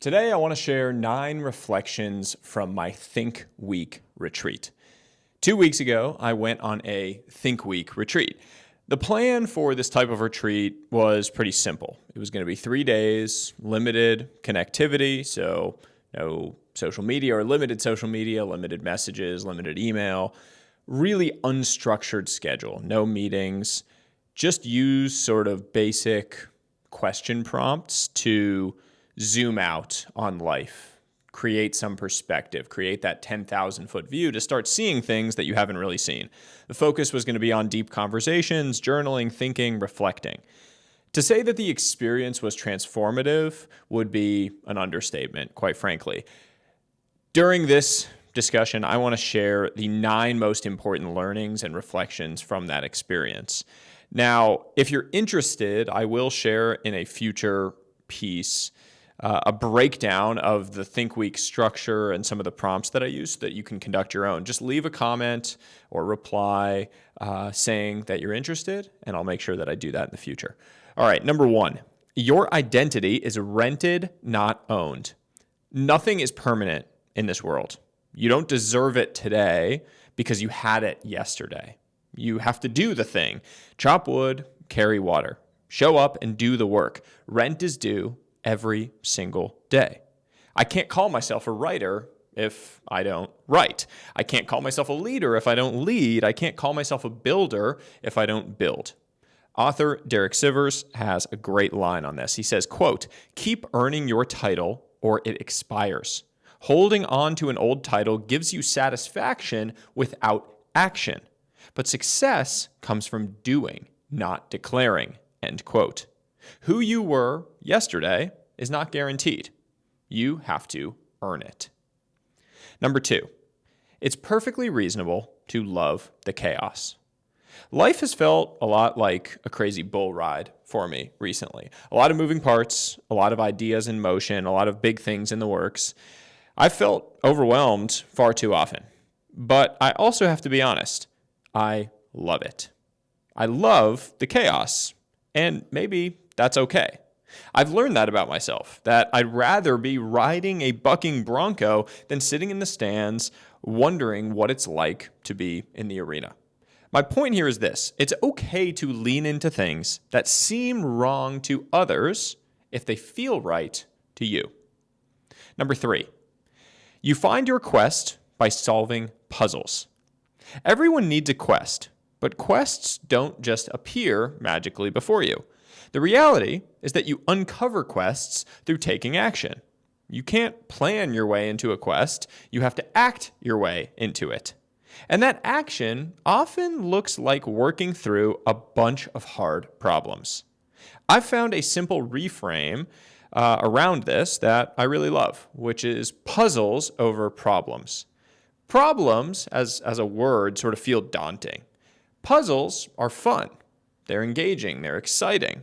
Today, I want to share 9 reflections from my Think Week retreat. 2 weeks ago, I went on a Think Week retreat. The plan for this type of retreat was pretty simple. It was going to be 3 days, limited connectivity, so no social media or limited social media, limited messages, limited email, really unstructured schedule, no meetings, just use sort of basic question prompts to zoom out on life, create some perspective, create that 10,000-foot view to start seeing things that you haven't really seen. The focus was going to be on deep conversations, journaling, thinking, reflecting. To say that the experience was transformative would be an understatement, quite frankly. During this discussion, I want to share the 9 most important learnings and reflections from that experience. Now, if you're interested, I will share in a future piece a breakdown of the Think Week structure and some of the prompts that I use so that you can conduct your own. Just leave a comment or reply saying that you're interested, and I'll make sure that I do that in the future. All right, number 1, your identity is rented, not owned. Nothing is permanent in this world. You don't deserve it today because you had it yesterday. You have to do the thing. Chop wood, carry water. Show up and do the work. Rent is due every single day. I can't call myself a writer if I don't write. I can't call myself a leader if I don't lead. I can't call myself a builder if I don't build. Author Derek Sivers has a great line on this. He says, quote, "Keep earning your title or it expires. Holding on to an old title gives you satisfaction without action. But success comes from doing, not declaring," end quote. Who you were yesterday is not guaranteed. You have to earn it. Number 2, it's perfectly reasonable to love the chaos. Life has felt a lot like a crazy bull ride for me recently. A lot of moving parts, a lot of ideas in motion, a lot of big things in the works. I felt overwhelmed far too often. But I also have to be honest, I love it. I love the chaos, and maybe that's okay. I've learned that about myself, that I'd rather be riding a bucking bronco than sitting in the stands wondering what it's like to be in the arena. My point here is this: it's okay to lean into things that seem wrong to others if they feel right to you. Number 3, you find your quest by solving puzzles. Everyone needs a quest, but quests don't just appear magically before you. The reality is that you uncover quests through taking action. You can't plan your way into a quest. You have to act your way into it. And that action often looks like working through a bunch of hard problems. I've found a simple reframe around this that I really love, which is puzzles over problems. Problems, as a word, sort of feel daunting. Puzzles are fun. They're engaging. They're exciting.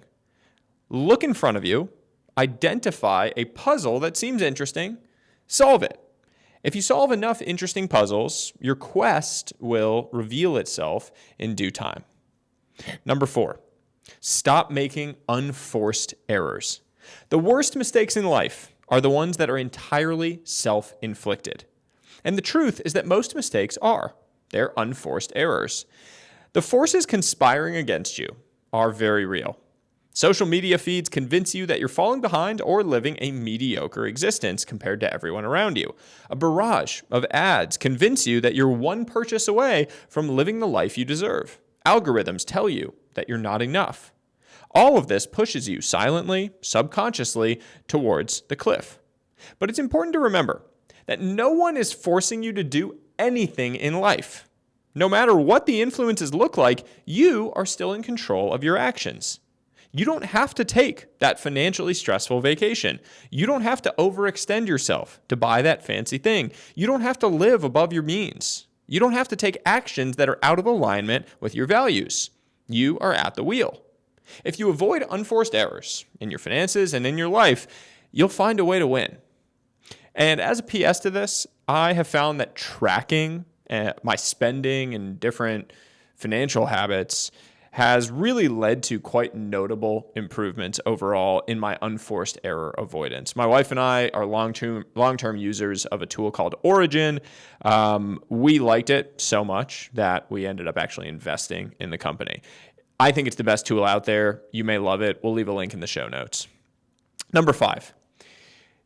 Look in front of you, identify a puzzle that seems interesting, solve it. If you solve enough interesting puzzles, your quest will reveal itself in due time. Number 4, stop making unforced errors. The worst mistakes in life are the ones that are entirely self-inflicted. And the truth is that most mistakes are. They're unforced errors. The forces conspiring against you are very real. Social media feeds convince you that you're falling behind or living a mediocre existence compared to everyone around you. A barrage of ads convince you that you're one purchase away from living the life you deserve. Algorithms tell you that you're not enough. All of this pushes you silently, subconsciously, towards the cliff. But it's important to remember that no one is forcing you to do anything in life. No matter what the influences look like, you are still in control of your actions. You don't have to take that financially stressful vacation. You don't have to overextend yourself to buy that fancy thing. You don't have to live above your means. You don't have to take actions that are out of alignment with your values. You are at the wheel. If you avoid unforced errors in your finances and in your life, you'll find a way to win. And as a PS to this, I have found that tracking my spending and different financial habits has really led to quite notable improvements overall in my unforced error avoidance. My wife and I are long-term users of a tool called Origin. We liked it so much that we ended up actually investing in the company. I think it's the best tool out there. You may love it. We'll leave a link in the show notes. Number 5,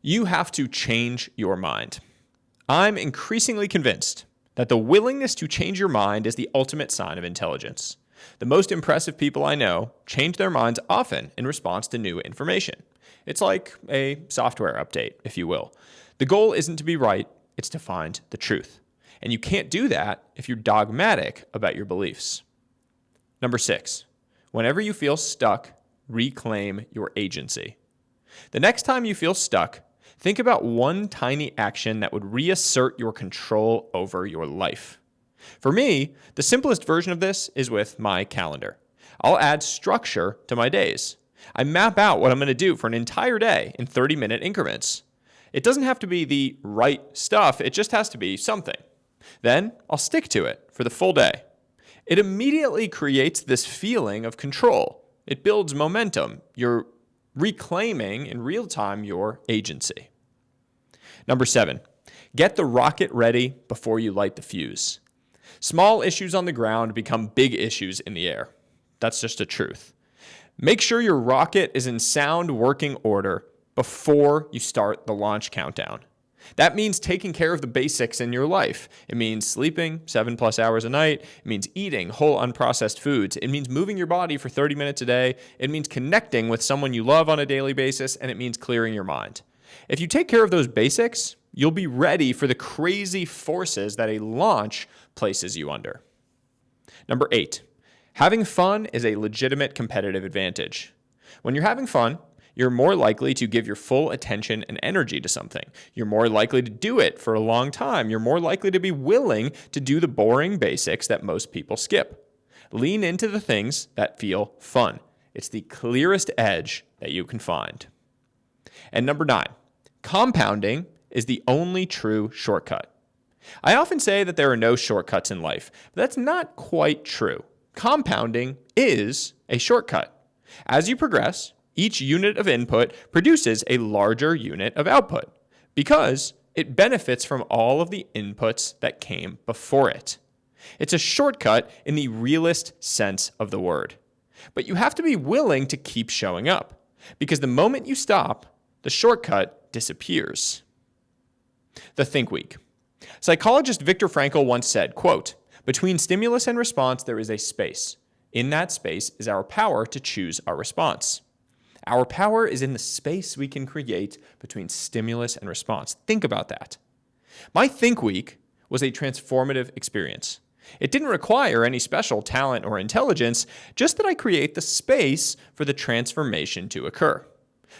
you have to change your mind. I'm increasingly convinced that the willingness to change your mind is the ultimate sign of intelligence. The most impressive people I know change their minds often in response to new information. It's like a software update, if you will. The goal isn't to be right, it's to find the truth. And you can't do that if you're dogmatic about your beliefs. Number 6, whenever you feel stuck, reclaim your agency. The next time you feel stuck, think about one tiny action that would reassert your control over your life. For me, the simplest version of this is with my calendar. I'll add structure to my days. I map out what I'm going to do for an entire day in 30-minute increments. It doesn't have to be the right stuff, it just has to be something. Then I'll stick to it for the full day. It immediately creates this feeling of control. It builds momentum. You're reclaiming in real time your agency. Number 7, get the rocket ready before you light the fuse. Small issues on the ground become big issues in the air. That's just a truth. Make sure your rocket is in sound working order before you start the launch countdown. That means taking care of the basics in your life. It means sleeping 7+ hours a night. It means eating whole unprocessed foods. It means moving your body for 30 minutes a day. It means connecting with someone you love on a daily basis. And it means clearing your mind. If you take care of those basics, you'll be ready for the crazy forces that a launch places you under. Number 8, having fun is a legitimate competitive advantage. When you're having fun, you're more likely to give your full attention and energy to something. You're more likely to do it for a long time. You're more likely to be willing to do the boring basics that most people skip. Lean into the things that feel fun. It's the clearest edge that you can find. And number 9, compounding is the only true shortcut. I often say that there are no shortcuts in life, but that's not quite true. Compounding is a shortcut. As you progress, each unit of input produces a larger unit of output because it benefits from all of the inputs that came before it. It's a shortcut in the realist sense of the word. But you have to be willing to keep showing up because the moment you stop, the shortcut disappears. The Think Week. Psychologist Viktor Frankl once said, quote, "Between stimulus and response, there is a space. In that space is our power to choose our response." Our power is in the space we can create between stimulus and response. Think about that. My Think Week was a transformative experience. It didn't require any special talent or intelligence, just that I create the space for the transformation to occur.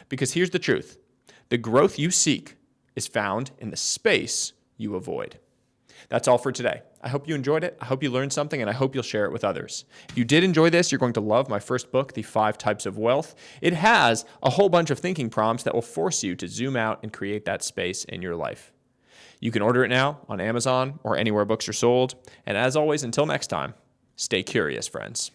Because here's the truth. The growth you seek is found in the space you avoid. That's all for today. I hope you enjoyed it. I hope you learned something, and I hope you'll share it with others. If you did enjoy this, you're going to love my first book, The 5 Types of Wealth. It has a whole bunch of thinking prompts that will force you to zoom out and create that space in your life. You can order it now on Amazon or anywhere books are sold. And as always, until next time, stay curious, friends.